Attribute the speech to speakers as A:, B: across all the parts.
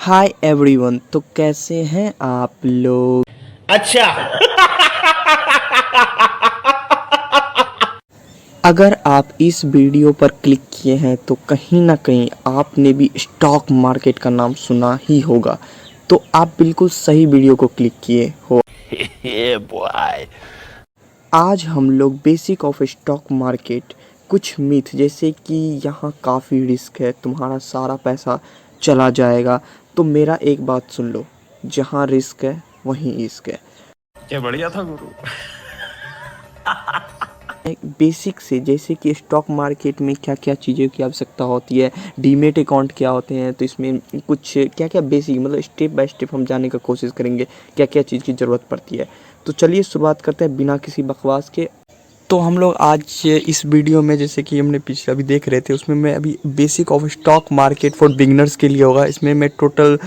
A: Hi everyone. तो कैसे हैं आप लोग।
B: अच्छा।
A: अगर आप इस वीडियो पर क्लिक किए हैं तो कहीं ना कहीं आपने भी स्टॉक मार्केट का नाम सुना ही होगा। तो आप बिल्कुल सही वीडियो को क्लिक किए हो।
B: Yeah, boy.
A: आज हम लोग बेसिक ऑफ स्टॉक मार्केट, कुछ मिथ जैसे कि यहाँ काफ़ी रिस्क है, तुम्हारा सारा पैसा चला जाएगा। तो मेरा एक बात सुन लो, जहाँ रिस्क है वहीं इश्क है।
B: क्या बढ़िया था गुरु।
A: बेसिक से जैसे कि स्टॉक मार्केट में क्या क्या चीज़ों की आवश्यकता होती है, डीमेट अकाउंट क्या होते हैं, तो इसमें कुछ क्या क्या बेसिक मतलब स्टेप बाय स्टेप हम जानने का कोशिश करेंगे क्या क्या चीज़ की ज़रूरत पड़ती है। तो चलिए शुरुआत करते हैं बिना किसी बकवास के। तो हम लोग आज इस वीडियो में जैसे कि हमने पिछले अभी देख रहे थे, उसमें मैं अभी basic of stock market for beginners के लिए होगा। इसमें मैं टोटल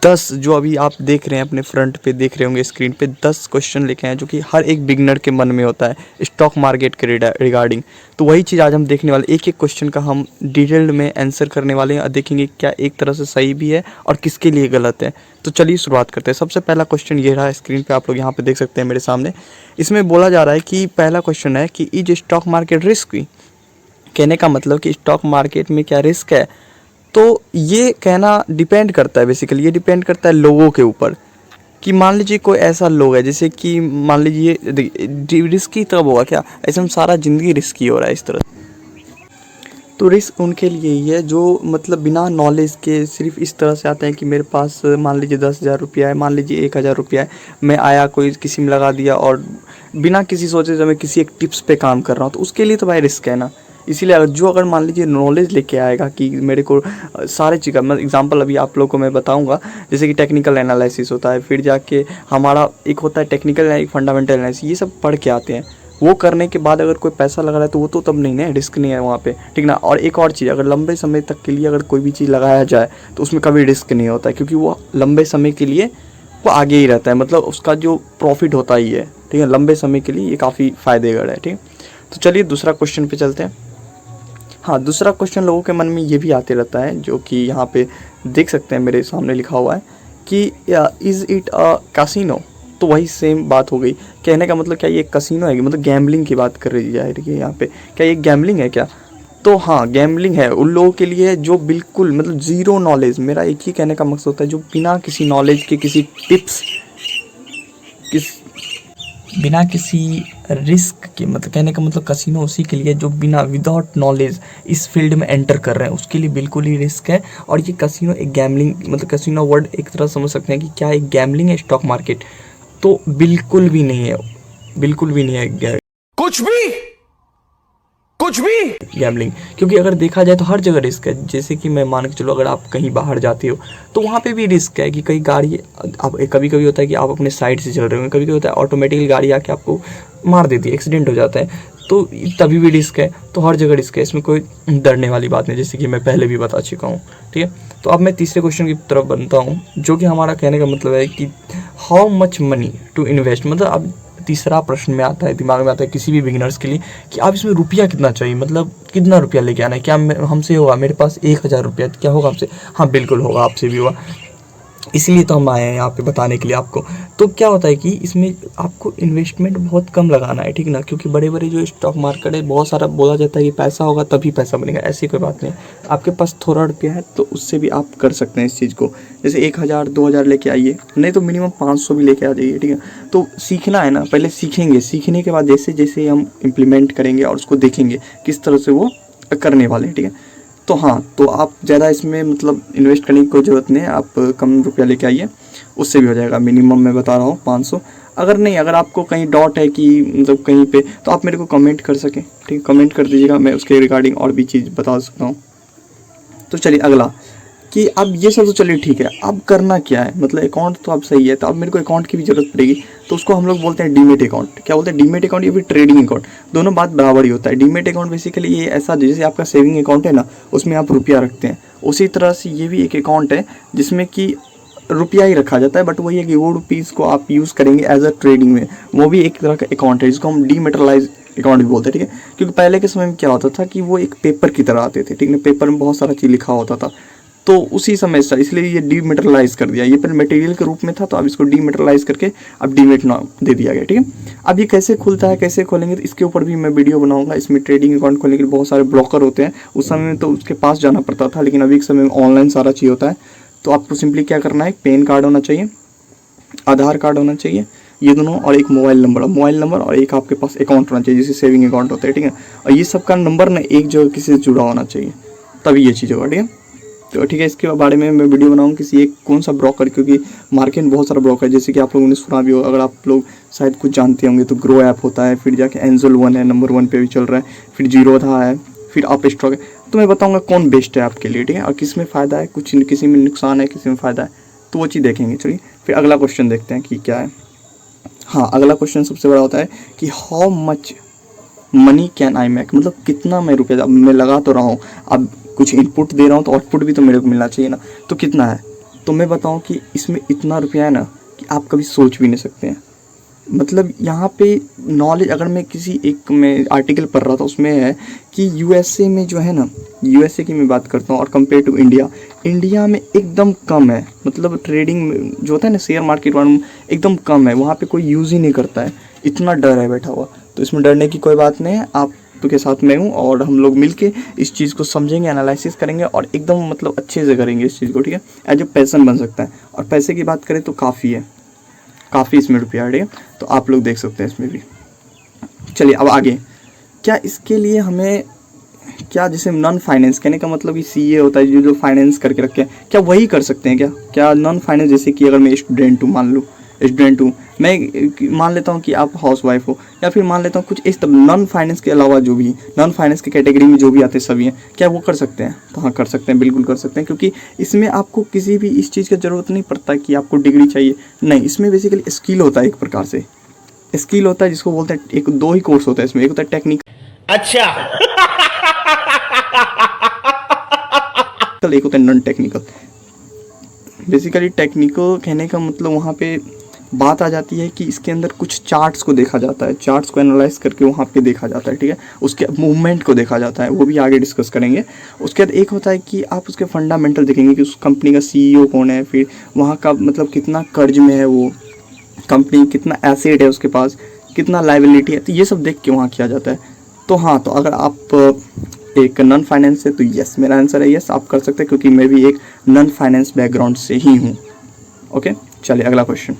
A: 10 जो अभी आप देख रहे हैं अपने फ्रंट पे देख रहे होंगे स्क्रीन पे 10 क्वेश्चन लेके आए जो कि हर एक बिगनर के मन में होता है स्टॉक मार्केट के रिगार्डिंग। तो वही चीज़ आज हम देखने वाले, एक एक क्वेश्चन का हम डिटेल्ड में आंसर करने वाले हैं और देखेंगे क्या एक तरह से सही भी है और किसके लिए गलत है। तो चलिए शुरुआत करते हैं। सबसे पहला क्वेश्चन ये रहा स्क्रीन पे, आप लोग यहाँ पे देख सकते हैं मेरे सामने। इसमें बोला जा रहा है कि पहला क्वेश्चन है कि इज स्टॉक मार्केट रिस्की। कहने का मतलब कि स्टॉक मार्केट में क्या रिस्क है। तो ये कहना डिपेंड करता है, बेसिकली ये डिपेंड करता है लोगों के ऊपर कि मान लीजिए कोई ऐसा लोग है जैसे कि मान लीजिए रिस्की तब होगा क्या, ऐसे में सारा ज़िंदगी रिस्की हो रहा है इस तरह। तो रिस्क उनके लिए ही है जो मतलब बिना नॉलेज के सिर्फ इस तरह से आते हैं कि मेरे पास मान लीजिए 10,000 रुपया है, मान लीजिए 1,000 रुपया है, मैं आया कोई किसी में लगा दिया और बिना किसी सोचे जब मैं किसी एक टिप्स पे काम कर रहा हूँ, तो उसके लिए तो भाई रिस्क है ना। इसीलिए अगर मान लीजिए नॉलेज लेके आएगा कि मेरे को सारे चीज़ का मैं एग्जांपल अभी आप लोगों को मैं बताऊंगा, जैसे कि टेक्निकल एनालिसिस होता है, फिर जाके हमारा एक होता है टेक्निकल एक फंडामेंटल एनालिसिस, ये सब पढ़ के आते हैं। वो करने के बाद अगर कोई पैसा लगा रहा है तो वो तो तब नहीं है, रिस्क नहीं है वहाँ पे, ठीक ना। और एक और चीज़, अगर लंबे समय तक के लिए अगर कोई भी चीज़ लगाया जाए तो उसमें कभी रिस्क नहीं होता है, क्योंकि वो लंबे समय के लिए वो आगे ही रहता है, मतलब उसका जो प्रॉफिट होता ही है, ठीक है। लंबे समय के लिए ये काफ़ी फ़ायदेगढ़ है, ठीक। तो चलिए दूसरा क्वेश्चन पे चलते हैं। हाँ, दूसरा क्वेश्चन लोगों के मन में ये भी आते रहता है जो कि यहाँ पे देख सकते हैं मेरे सामने लिखा हुआ है कि इज़ इट अ कैसीनो। तो वही सेम बात हो गई, कहने का मतलब क्या ये कसिनो है, मतलब गैम्बलिंग की बात कर रही जा रही है यहाँ पे, क्या ये गैम्बलिंग है क्या। तो हाँ, गैम्बलिंग है उन लोगों के लिए जो बिल्कुल मतलब ज़ीरो नॉलेज, मेरा एक ही कहने का मकसद होता है जो बिना किसी नॉलेज के, किसी टिप्स बिना किसी रिस्क के, मतलब कहने का मतलब कसिनो उसी के लिए जो बिना विदाउट नॉलेज इस फील्ड में एंटर कर रहे हैं, उसके लिए बिल्कुल ही रिस्क है। और ये कसिनो एक गैम्बलिंग, मतलब कसिनो वर्ड एक तरह समझ सकते हैं कि क्या एक गैम्बलिंग है स्टॉक मार्केट। तो बिल्कुल भी नहीं है, बिल्कुल भी नहीं है कुछ भी गैम्बलिंग। क्योंकि अगर देखा जाए तो हर जगह रिस्क है। जैसे कि मैं मान के चलो, अगर आप कहीं बाहर जाते हो तो वहाँ पे भी रिस्क है कि कई गाड़ी, आप कभी कभी होता है कि आप अपने साइड से चल रहे हो, कभी कभी होता है ऑटोमेटिकली गाड़ी आके आपको मार देती है, एक्सीडेंट हो जाता है, तो तभी भी रिस्क है। तो हर जगह रिस्क है, इसमें कोई डरने वाली बात नहीं, जैसे कि मैं पहले भी बता चुका हूँ, ठीक है। तो अब मैं तीसरे क्वेश्चन की तरफ बनता हूँ, जो कि हमारा कहने का मतलब है कि how much money to invest. मतलब अब तीसरा प्रश्न में आता है, दिमाग में आता है किसी भी बिगिनर्स के लिए कि आप इसमें रुपया कितना चाहिए, मतलब कितना रुपया लेके आना है। क्या हमसे होगा, मेरे पास 1,000 रुपया, क्या होगा आपसे। हाँ बिल्कुल होगा, आपसे भी होगा, इसीलिए तो हम आए हैं यहाँ पे बताने के लिए आपको। तो क्या होता है कि इसमें आपको इन्वेस्टमेंट बहुत कम लगाना है, ठीक ना। क्योंकि बड़े बड़े जो स्टॉक मार्केट है, बहुत सारा बोला जाता है कि पैसा होगा तभी पैसा बनेगा, ऐसी कोई बात नहीं। आपके पास थोड़ा रुपया है तो उससे भी आप कर सकते हैं इस चीज़ को। जैसे 1,000 2,000 लेके आइए, नहीं तो मिनिमम 500 भी लेके आ जाइए, ठीक है। तो सीखना है ना, पहले सीखेंगे, सीखने के बाद जैसे जैसे हम इम्प्लीमेंट करेंगे और उसको देखेंगे किस तरह से वो करने वाले हैं, ठीक है। तो हाँ, तो आप ज़्यादा इसमें मतलब इन्वेस्ट करने की कोई ज़रूरत नहीं है, आप कम रुपया लेके आइए, उससे भी हो जाएगा। मिनिमम मैं बता रहा हूँ 500। अगर नहीं, अगर आपको कहीं डाउट है कि मतलब कहीं पे, तो आप मेरे को कमेंट कर सकें, ठीक है, कमेंट कर दीजिएगा, मैं उसके रिगार्डिंग और भी चीज़ बता सकता हूँ। तो चलिए अगला, कि अब ये सब तो चलिए ठीक है, अब करना क्या है, मतलब अकाउंट तो अब सही है, तो अब मेरे को अकाउंट की भी ज़रूरत पड़ेगी। तो उसको हम लोग बोलते हैं डीमेट अकाउंट। क्या बोलते हैं, डीमेट अकाउंट या फिर ट्रेडिंग अकाउंट, दोनों बात बराबर ही होता है। डीमेट अकाउंट बेसिकली ये ऐसा, जैसे आपका सेविंग अकाउंट है ना, उसमें आप रुपया रखते हैं, उसी तरह से ये भी एक अकाउंट है जिसमें कि रुपया ही रखा जाता है, बट वही है कि वो रुपीज़ को आप यूज़ करेंगे एज अ ट्रेडिंग में। वो भी एक तरह का अकाउंट है जिसको हम डीमेटलाइज अकाउंट भी बोलते हैं, ठीक है। क्योंकि पहले के समय में क्या होता था कि वो एक पेपर की तरह आते थे, ठीक है, पेपर में बहुत सारा चीज़ लिखा होता था। तो उसी समय से इसलिए ये डीमेटेरियलाइज कर दिया। ये पहले मटेरियल के रूप में था, तो अब इसको डीमेटेरियलाइज करके अब डीमेट नाम दे दिया गया, ठीक है। अब ये कैसे खुलता है, कैसे खोलेंगे, तो इसके ऊपर भी मैं वीडियो बनाऊंगा। इसमें ट्रेडिंग अकाउंट खोलने के लिए बहुत सारे ब्रोकर होते हैं। उस समय में तो उसके पास जाना पड़ता था, लेकिन अभी के समय में ऑनलाइन सारा चीज़ होता है। तो आपको सिंपली क्या करना है, पैन कार्ड होना चाहिए, आधार कार्ड होना चाहिए, ये दोनों, और एक मोबाइल नंबर और एक आपके पास अकाउंट होना चाहिए, जैसे सेविंग अकाउंट होता है, ठीक है। और ये सब का नंबर ना एक जगह किसी से जुड़ा होना चाहिए, तभी ये चीज़ होगा, ठीक है। तो ठीक है, इसके बारे में मैं वीडियो बनाऊंगा किसी एक कौन सा ब्रोकर, क्योंकि मार्केट में बहुत सारा ब्रोकर है, जैसे कि आप लोगों ने सुना भी हो, अगर आप लोग शायद कुछ जानते होंगे तो ग्रो ऐप होता है, फिर जाके एंजल वन है, नंबर 1 पे भी चल रहा है, फिर जीरोधा है, फिर अप स्टॉक है। तो मैं बताऊंगा कौन बेस्ट है आपके लिए, ठीक है, और किस में फ़ायदा है, कुछ किसी में नुकसान है, किसी में फ़ायदा है, तो वो चीज़ देखेंगे। चलिए फिर अगला क्वेश्चन देखते हैं कि क्या है। हाँ, अगला क्वेश्चन सबसे बड़ा होता है कि how much money can I make, मतलब कितना मैं रुपया, अब मैं लगा तो रहा हूँ, अब कुछ इनपुट दे रहा हूँ तो आउटपुट भी तो मेरे को मिलना चाहिए ना, तो कितना है। तो मैं बताऊँ कि इसमें इतना रुपया है ना कि आप कभी सोच भी नहीं सकते हैं। मतलब यहाँ पे नॉलेज, अगर मैं किसी एक में आर्टिकल पढ़ रहा था, उसमें है कि यूएसए में जो है ना, यूएसए की मैं बात करता हूँ और कंपेयर टू इंडिया में एकदम कम है। मतलब ट्रेडिंग जो होता है ना, शेयर मार्केट वाला एकदम कम है, वहाँ पे कोई यूज़ ही नहीं करता है, इतना डर है बैठा हुआ। तो इसमें डरने की कोई बात नहीं है, आप के साथ मैं हूँ और हम लोग मिलके इस चीज़ को समझेंगे, एनालिसिस करेंगे और एकदम मतलब अच्छे से करेंगे इस चीज़ को, ठीक है। एज ए पैशन बन सकता है। और पैसे की बात करें तो काफ़ी है, काफ़ी इसमें रुपया है, तो आप लोग देख सकते हैं इसमें भी। चलिए अब आगे, क्या इसके लिए हमें क्या, जैसे नॉन फाइनेंस, कहने का मतलब कि सीए होता है जो फाइनेंस करके रखे हैं, क्या वही कर सकते हैं क्या नॉन फाइनेंस, जैसे कि अगर मैं स्टूडेंट हूँ, मान लो स्टूडेंट हूँ मैं, मान लेता हूँ कि आप हाउस वाइफ हो, या फिर मान लेता हूँ कुछ इस नॉन फाइनेंस के अलावा जो भी नॉन फाइनेंस की कैटेगरी में जो भी आते सभी हैं, क्या वो कर सकते हैं? तो हाँ, कर सकते हैं, बिल्कुल कर सकते हैं, क्योंकि इसमें आपको किसी भी इस चीज़ की ज़रूरत नहीं पड़ता कि आपको डिग्री चाहिए, नहीं। इसमें बेसिकली स्किल होता है, एक प्रकार से स्किल होता है जिसको बोलते हैं, एक दो ही कोर्स होता है इसमें, एक होता है टेक्निकल,
B: अच्छा।
A: एक होता है नॉन टेक्निकल। बेसिकली टेक्निकल कहने का मतलब वहाँ पे बात आ जाती है कि इसके अंदर कुछ चार्ट्स को देखा जाता है, चार्ट्स को एनालाइज करके वहाँ पे देखा जाता है, ठीक है। उसके मूवमेंट को देखा जाता है, वो भी आगे डिस्कस करेंगे। उसके बाद एक होता है कि आप उसके फंडामेंटल देखेंगे कि उस कंपनी का सीईओ कौन है, फिर वहाँ का मतलब कितना कर्ज में है वो कंपनी, कितना एसेट है उसके पास, कितना लायबिलिटी है, तो ये सब देख के वहाँ किया जाता है। तो हाँ, तो अगर आप एक नॉन फाइनेंस है तो यस, मेरा आंसर है यस, आप कर सकते हैं, क्योंकि मैं भी एक नॉन फाइनेंस बैकग्राउंड से ही हूँ। ओके, चलिए अगला क्वेश्चन।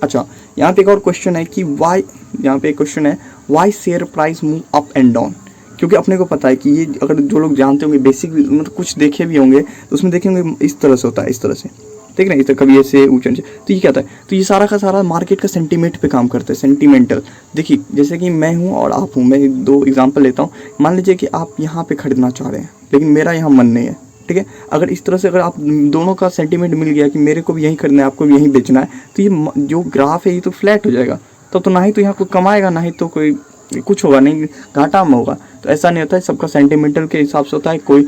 A: अच्छा, यहाँ पे एक और क्वेश्चन है कि वाई, यहाँ पे एक क्वेश्चन है why share price move up and down. क्योंकि अपने को पता है कि ये, अगर जो लोग जानते होंगे बेसिक, मतलब कुछ देखे भी होंगे तो उसमें देखेंगे इस तरह से होता है, इस तरह से, ठीक है ना, इस तरह कभी ऐसे ऊंचे नीचे। तो ये क्या होता है, तो ये सारा का सारा मार्केट का सेंटीमेंट पे काम करता है, सेंटीमेंटल। देखिए जैसे कि मैं हूँ और आप हूँ, मैं दो एग्जांपल लेता हूँ। मान लीजिए कि आप यहाँ पे खरीदना चाह रहे हैं, लेकिन मेरा यहाँ मन नहीं है, ठीक है। अगर इस तरह से अगर आप दोनों का सेंटीमेंट मिल गया कि मेरे को भी यहीं खरीदना है, आपको भी यहीं बेचना है, तो ये जो ग्राफ है ये तो फ्लैट हो जाएगा। तो ना ही तो यहाँ कोई कमाएगा, ना ही तो कोई कुछ होगा, नहीं घाटा में होगा। तो ऐसा नहीं होता है, सबका सेंटीमेंटल के हिसाब से होता है। कोई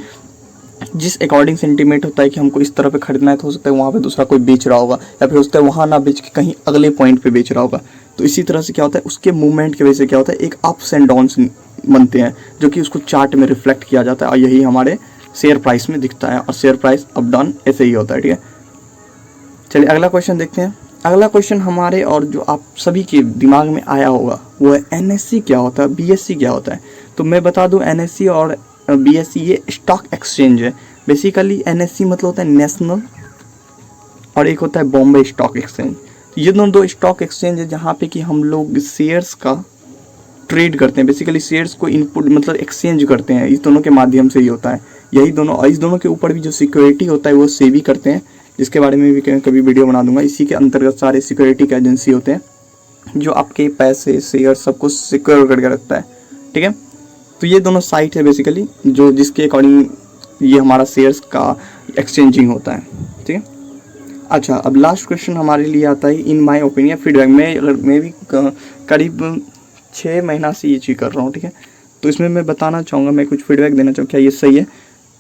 A: जिस अकॉर्डिंग सेंटीमेंट होता है कि हमको इस तरह पे खरीदना है, तो हो सकता है वहाँ पे दूसरा कोई बेच रहा होगा, या फिर हो सकता है वहाँ ना बेच के कहीं अगले पॉइंट पे बेच रहा होगा। तो इसी तरह से क्या होता है, उसके मूवमेंट की वजह से क्या होता है, एक अप्स एंड डाउन्स बनते हैं, जो कि उसको चार्ट में रिफ्लेक्ट किया जाता है, और यही हमारे शेयर प्राइस में दिखता है। और शेयर प्राइस अप डाउन ऐसे ही होता है, ठीक है। चलिए अगला क्वेश्चन देखते हैं। अगला क्वेश्चन हमारे और जो आप सभी के दिमाग में आया होगा वो है एनएससी क्या होता है, बीएससी क्या होता है। तो मैं बता दूं, एनएससी और बीएससी ये स्टॉक एक्सचेंज है। बेसिकली एनएससी मतलब होता है नेशनल, और एक होता है बॉम्बे स्टॉक एक्सचेंज। ये दोनों दो स्टॉक एक्सचेंज है जहाँ पे कि हम लोग शेयर्स का ट्रेड करते हैं। बेसिकली शेयर्स को इनपुट मतलब एक्सचेंज करते हैं, इस दोनों के माध्यम से ही होता है। यही दोनों, और इस दोनों के ऊपर भी जो सिक्योरिटी होता है वो सेबी करते हैं, जिसके बारे में भी कभी वीडियो बना दूंगा। इसी के अंतर्गत सारे सिक्योरिटी के एजेंसी होते हैं जो आपके पैसे शेयर सबको सिक्योर करके रखता है, ठीक है। तो ये दोनों साइट है बेसिकली जो जिसके अकॉर्डिंग ये हमारा शेयर्स का एक्सचेंजिंग होता है, ठीक है। अच्छा, अब लास्ट क्वेश्चन हमारे लिए आता है इन माय ओपिनियन फीडबैक। मैं भी करीब 6 महीना से ये चीज़ कर रहा हूँ, ठीक है। तो इसमें मैं बताना चाहूँगा, मैं कुछ फीडबैक देना चाहूँ, क्या ये सही है?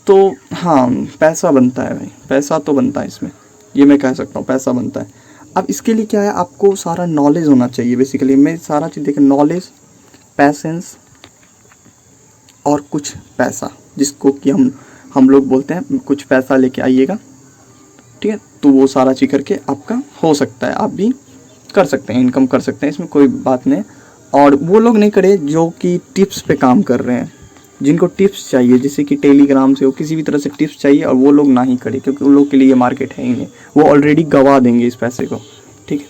A: तो हाँ, पैसा बनता है भाई, पैसा तो बनता है इसमें, ये मैं कह सकता हूँ, पैसा बनता है। अब इसके लिए क्या है, आपको सारा नॉलेज होना चाहिए। बेसिकली मैं सारा चीज़ देखें, नॉलेज, पैसेंस और कुछ पैसा, जिसको कि हम लोग बोलते हैं कुछ पैसा लेके आइएगा, ठीक है, तो वो सारा चीज़ करके आपका हो सकता है, आप भी कर सकते हैं, इनकम कर सकते हैं, इसमें कोई बात नहीं। और वो लोग नहीं करे जो कि टिप्स पे काम कर रहे हैं, जिनको टिप्स चाहिए, जैसे कि टेलीग्राम से हो किसी भी तरह से टिप्स चाहिए, और वो लोग ना ही करे, क्योंकि उन लोग के लिए ये मार्केट है ही नहीं, वो ऑलरेडी गवा देंगे इस पैसे को, ठीक है।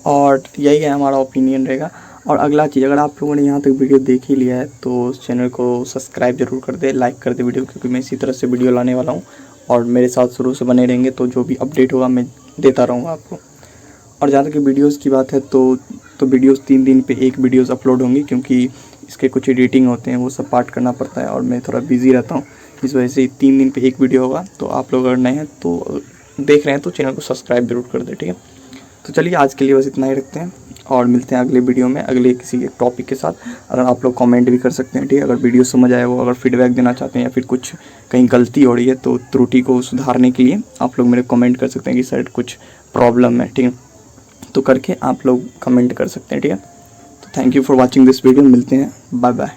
A: और यही है हमारा ओपिनियन रहेगा। और अगला चीज़, अगर आप लोगों ने यहाँ तक वीडियो देख ही लिया है तो उस चैनल को सब्सक्राइब जरूर कर दे, लाइक कर दे वीडियो, क्योंकि मैं इसी तरह से वीडियो लाने वाला हूँ और मेरे साथ शुरू से बने रहेंगे, तो जो भी अपडेट होगा मैं देता रहूँगा आपको। और जहाँ तक कि वीडियोस की बात है तो वीडियोस 3 दिन पे एक वीडियोस अपलोड होंगी, क्योंकि इसके कुछ एडिटिंग होते हैं, वो सब पार्ट करना पड़ता है और मैं थोड़ा बिजी रहता हूँ, इस वजह से 3 दिन पे एक वीडियो होगा। तो आप लोग अगर नए हैं तो देख रहे हैं तो चैनल को सब्सक्राइब जरूर कर दे, ठीक है। तो चलिए आज के लिए बस इतना ही रखते हैं और मिलते हैं अगले वीडियो में अगले किसी एक टॉपिक के साथ। अगर आप लोग कमेंट भी कर सकते हैं, ठीक है, अगर वीडियो समझ आया हो, अगर फीडबैक देना चाहते हैं या फिर कुछ कहीं गलती हो रही है तो त्रुटि को सुधारने के लिए आप लोग मेरे कमेंट कर सकते हैं कि सर कुछ प्रॉब्लम है, ठीक है, तो करके आप लोग कमेंट कर सकते हैं, ठीक है। तो thank you for watching this video, मिलते हैं, बाय बाय।